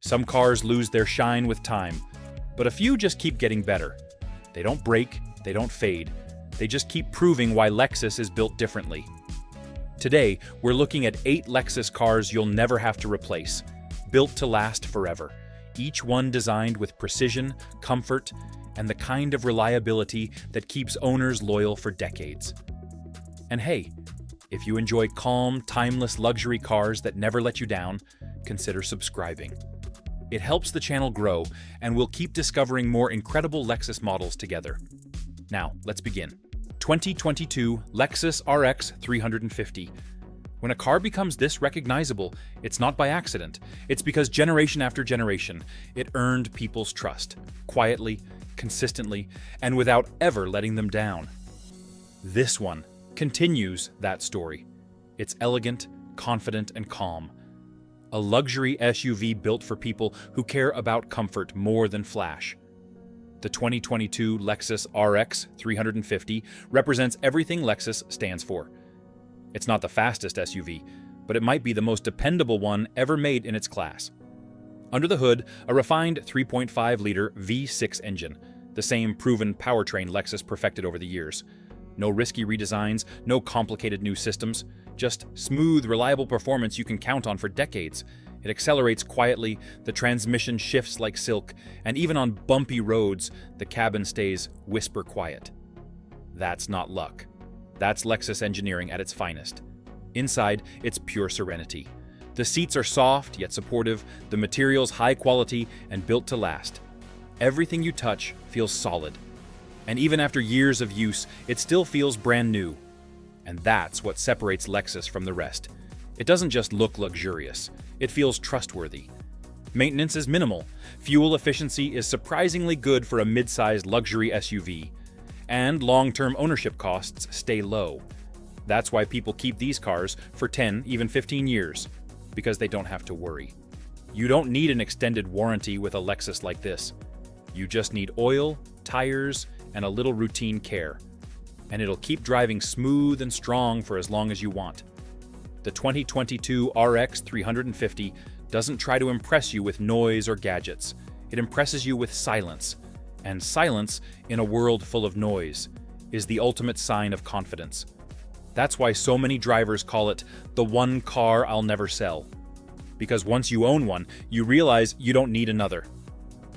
Some cars lose their shine with time, but a few just keep getting better. They don't break, they don't fade. They just keep proving why Lexus is built differently. Today, we're looking at 8 Lexus cars you'll never have to replace, built to last forever. Each one designed with precision, comfort, and the kind of reliability that keeps owners loyal for decades. And hey, if you enjoy calm, timeless luxury cars that never let you down, consider subscribing. It helps the channel grow, and we'll keep discovering more incredible Lexus models together. Now, let's begin. 2022 Lexus RX 350. When a car becomes this recognizable, it's not by accident. It's because generation after generation, it earned people's trust, quietly, consistently, and without ever letting them down. This one continues that story. It's elegant, confident, and calm. A luxury SUV built for people who care about comfort more than flash. The 2022 Lexus RX 350 represents everything Lexus stands for. It's not the fastest SUV, but it might be the most dependable one ever made in its class. Under the hood, a refined 3.5-liter V6 engine, the same proven powertrain Lexus perfected over the years. No risky redesigns, no complicated new systems, just smooth, reliable performance you can count on for decades. It accelerates quietly, the transmission shifts like silk, and even on bumpy roads, the cabin stays whisper quiet. That's not luck. That's Lexus engineering at its finest. Inside, it's pure serenity. The seats are soft yet supportive, the materials high quality and built to last. Everything you touch feels solid. And even after years of use, it still feels brand new. And that's what separates Lexus from the rest. It doesn't just look luxurious, it feels trustworthy. Maintenance is minimal, fuel efficiency is surprisingly good for a mid-sized luxury SUV, and long-term ownership costs stay low. That's why people keep these cars for 10, even 15 years, because they don't have to worry. You don't need an extended warranty with a Lexus like this. You just need oil, tires, and a little routine care. And it'll keep driving smooth and strong for as long as you want. The 2022 RX 350 doesn't try to impress you with noise or gadgets. It impresses you with silence. And silence, in a world full of noise, is the ultimate sign of confidence. That's why so many drivers call it the one car I'll never sell. Because once you own one, you realize you don't need another.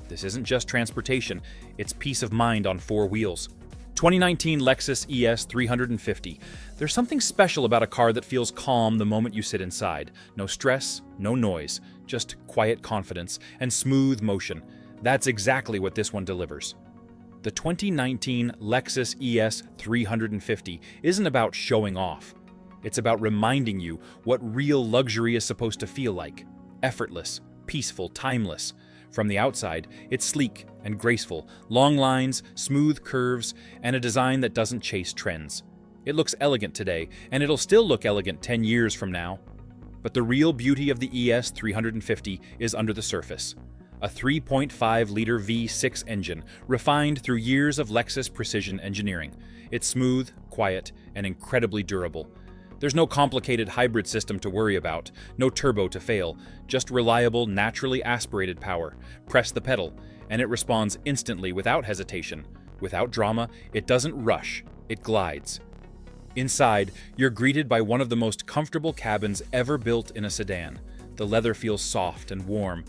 This isn't just transportation, it's peace of mind on 4 wheels. 2019 Lexus ES 350. There's something special about a car that feels calm the moment you sit inside. No stress, no noise, just quiet confidence and smooth motion. That's exactly what this one delivers. The 2019 Lexus ES 350 isn't about showing off. It's about reminding you what real luxury is supposed to feel like. Effortless, peaceful, timeless. From the outside, it's sleek and graceful, long lines, smooth curves, and a design that doesn't chase trends. It looks elegant today, and it'll still look elegant 10 years from now. But the real beauty of the ES 350 is under the surface. A 3.5-liter V6 engine, refined through years of Lexus precision engineering. It's smooth, quiet, and incredibly durable. There's no complicated hybrid system to worry about, no turbo to fail, just reliable, naturally aspirated power. Press the pedal, and it responds instantly without hesitation. Without drama, it doesn't rush, it glides. Inside, you're greeted by one of the most comfortable cabins ever built in a sedan. The leather feels soft and warm.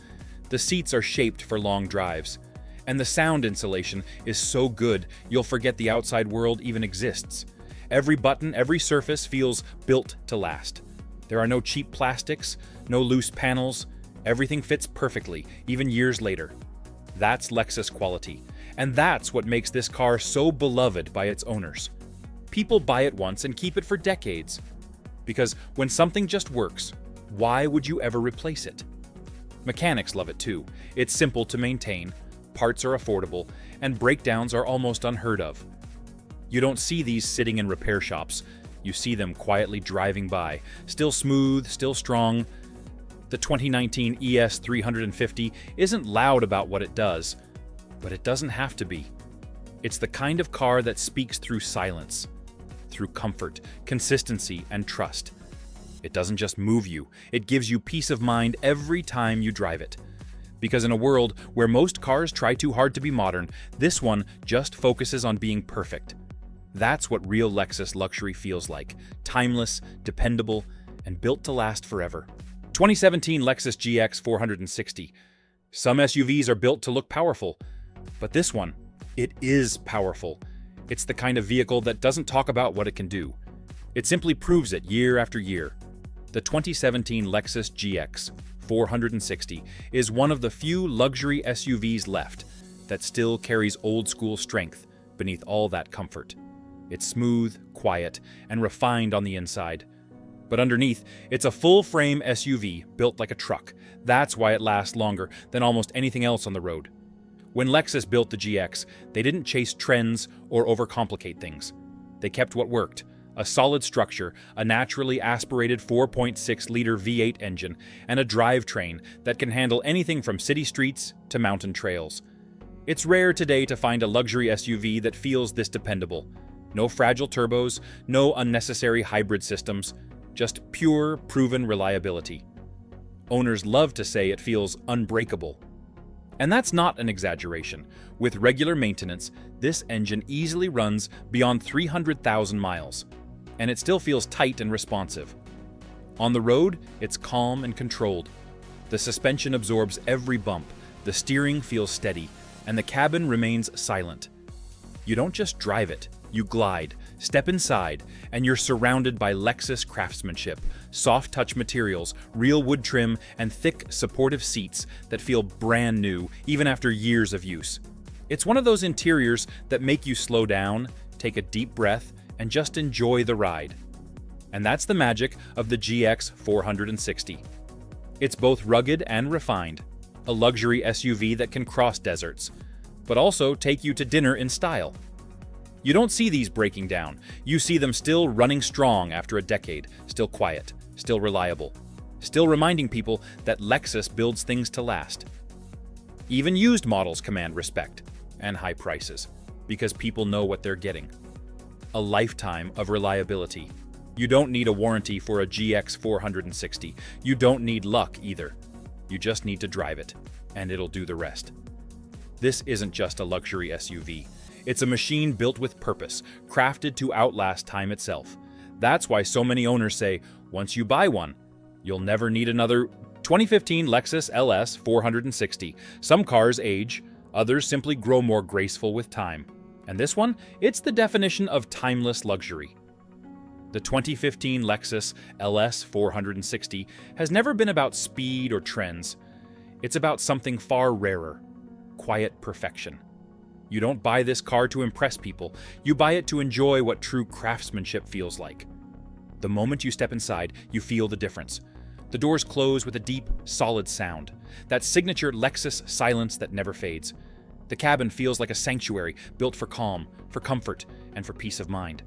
The seats are shaped for long drives. And the sound insulation is so good, you'll forget the outside world even exists. Every button, every surface feels built to last. There are no cheap plastics, no loose panels. Everything fits perfectly, even years later. That's Lexus quality. And that's what makes this car so beloved by its owners. People buy it once and keep it for decades. Because when something just works, why would you ever replace it? Mechanics love it too. It's simple to maintain, parts are affordable, and breakdowns are almost unheard of. You don't see these sitting in repair shops. You see them quietly driving by, still smooth, still strong. The 2019 ES 350 isn't loud about what it does, but it doesn't have to be. It's the kind of car that speaks through silence, through comfort, consistency, and trust. It doesn't just move you, it gives you peace of mind every time you drive it. Because in a world where most cars try too hard to be modern, this one just focuses on being perfect. That's what real Lexus luxury feels like: timeless, dependable, and built to last forever. 2017 Lexus GX 460. Some SUVs are built to look powerful, but this one, it is powerful. It's the kind of vehicle that doesn't talk about what it can do. It simply proves it year after year. The 2017 Lexus GX 460 is one of the few luxury SUVs left that still carries old-school strength beneath all that comfort. It's smooth, quiet, and refined on the inside. But underneath, it's a full-frame SUV built like a truck. That's why it lasts longer than almost anything else on the road. When Lexus built the GX, they didn't chase trends or overcomplicate things. They kept what worked: a solid structure, a naturally aspirated 4.6-liter V8 engine, and a drivetrain that can handle anything from city streets to mountain trails. It's rare today to find a luxury SUV that feels this dependable. No fragile turbos, no unnecessary hybrid systems, just pure, proven reliability. Owners love to say it feels unbreakable. And that's not an exaggeration. With regular maintenance, this engine easily runs beyond 300,000 miles. And it still feels tight and responsive. On the road, it's calm and controlled. The suspension absorbs every bump, the steering feels steady, and the cabin remains silent. You don't just drive it, you glide, step inside, and you're surrounded by Lexus craftsmanship, soft-touch materials, real wood trim, and thick, supportive seats that feel brand new even after years of use. It's one of those interiors that make you slow down, take a deep breath, and just enjoy the ride. And that's the magic of the GX 460. It's both rugged and refined, a luxury SUV that can cross deserts, but also take you to dinner in style. You don't see these breaking down. You see them still running strong after a decade, still quiet, still reliable, still reminding people that Lexus builds things to last. Even used models command respect and high prices, because people know what they're getting. A lifetime of reliability. You don't need a warranty for a GX 460. You don't need luck either. You just need to drive it, and it'll do the rest. This isn't just a luxury SUV. It's a machine built with purpose, crafted to outlast time itself. That's why so many owners say, once you buy one, you'll never need another. 2015 Lexus LS 460. Some cars age, others simply grow more graceful with time. And this one, it's the definition of timeless luxury. The 2015 Lexus LS 460 has never been about speed or trends. It's about something far rarer: quiet perfection. You don't buy this car to impress people. You buy it to enjoy what true craftsmanship feels like. The moment you step inside, you feel the difference. The doors close with a deep, solid sound. That signature Lexus silence that never fades. The cabin feels like a sanctuary built for calm, for comfort, and for peace of mind.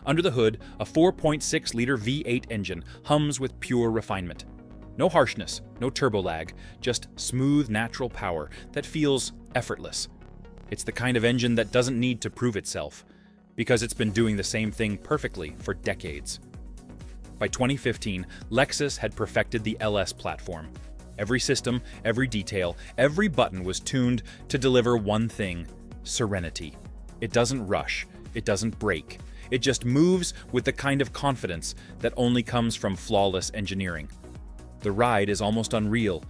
Under the hood, a 4.6-liter V8 engine hums with pure refinement. No harshness, no turbo lag, just smooth, natural power that feels effortless. It's the kind of engine that doesn't need to prove itself, because it's been doing the same thing perfectly for decades. By 2015, Lexus had perfected the LS platform. Every system, every detail, every button was tuned to deliver one thing: serenity. It doesn't rush, it doesn't break. It just moves with the kind of confidence that only comes from flawless engineering. The ride is almost unreal.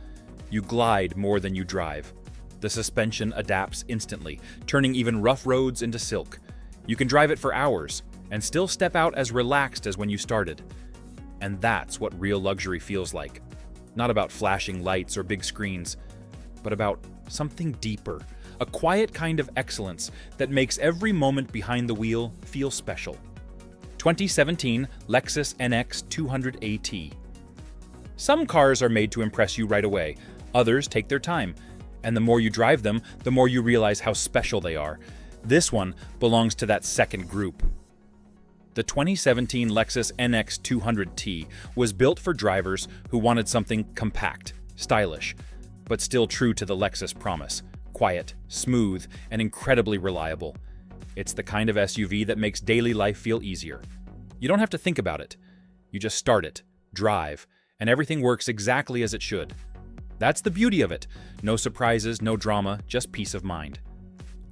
You glide more than you drive. The suspension adapts instantly, turning even rough roads into silk. You can drive it for hours and still step out as relaxed as when you started. And that's what real luxury feels like. Not about flashing lights or big screens, but about something deeper, a quiet kind of excellence that makes every moment behind the wheel feel special. 2017 Lexus NX 200 AT. Some cars are made to impress you right away, others take their time. And the more you drive them, the more you realize how special they are. This one belongs to that second group. The 2017 Lexus NX 200T was built for drivers who wanted something compact, stylish, but still true to the Lexus promise: quiet, smooth, and incredibly reliable. It's the kind of SUV that makes daily life feel easier. You don't have to think about it. You just start it, drive, and everything works exactly as it should. That's the beauty of it. No surprises, no drama, just peace of mind.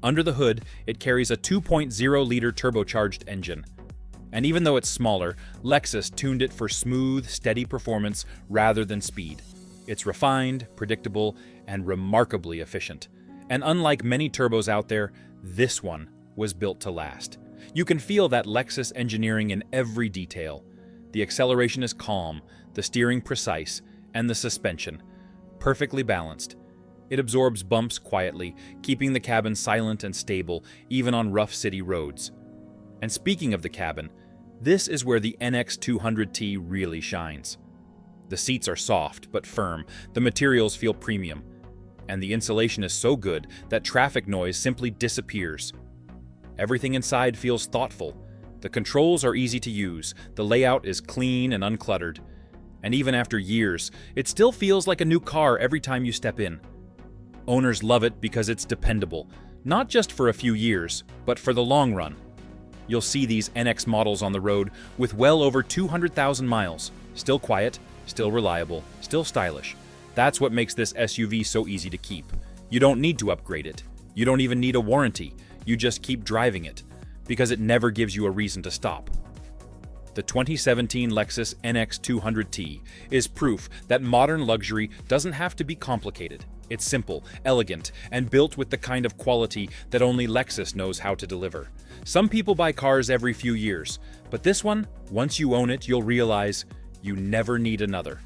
Under the hood, it carries a 2.0-liter turbocharged engine. And even though it's smaller, Lexus tuned it for smooth, steady performance rather than speed. It's refined, predictable, and remarkably efficient. And unlike many turbos out there, this one was built to last. You can feel that Lexus engineering in every detail. The acceleration is calm, the steering precise, and the suspension perfectly balanced. It absorbs bumps quietly, keeping the cabin silent and stable even on rough city roads. And speaking of the cabin, this is where the NX 200T really shines. The seats are soft but firm, the materials feel premium, and the insulation is so good that traffic noise simply disappears. Everything inside feels thoughtful. The controls are easy to use, the layout is clean and uncluttered, and even after years, it still feels like a new car every time you step in. Owners love it because it's dependable, not just for a few years, but for the long run. You'll see these NX models on the road with well over 200,000 miles, still quiet, still reliable, still stylish. That's what makes this SUV so easy to keep. You don't need to upgrade it. You don't even need a warranty. You just keep driving it, because it never gives you a reason to stop. The 2017 Lexus NX 200T is proof that modern luxury doesn't have to be complicated. It's simple, elegant, and built with the kind of quality that only Lexus knows how to deliver. Some people buy cars every few years, but this one, once you own it, you'll realize you never need another.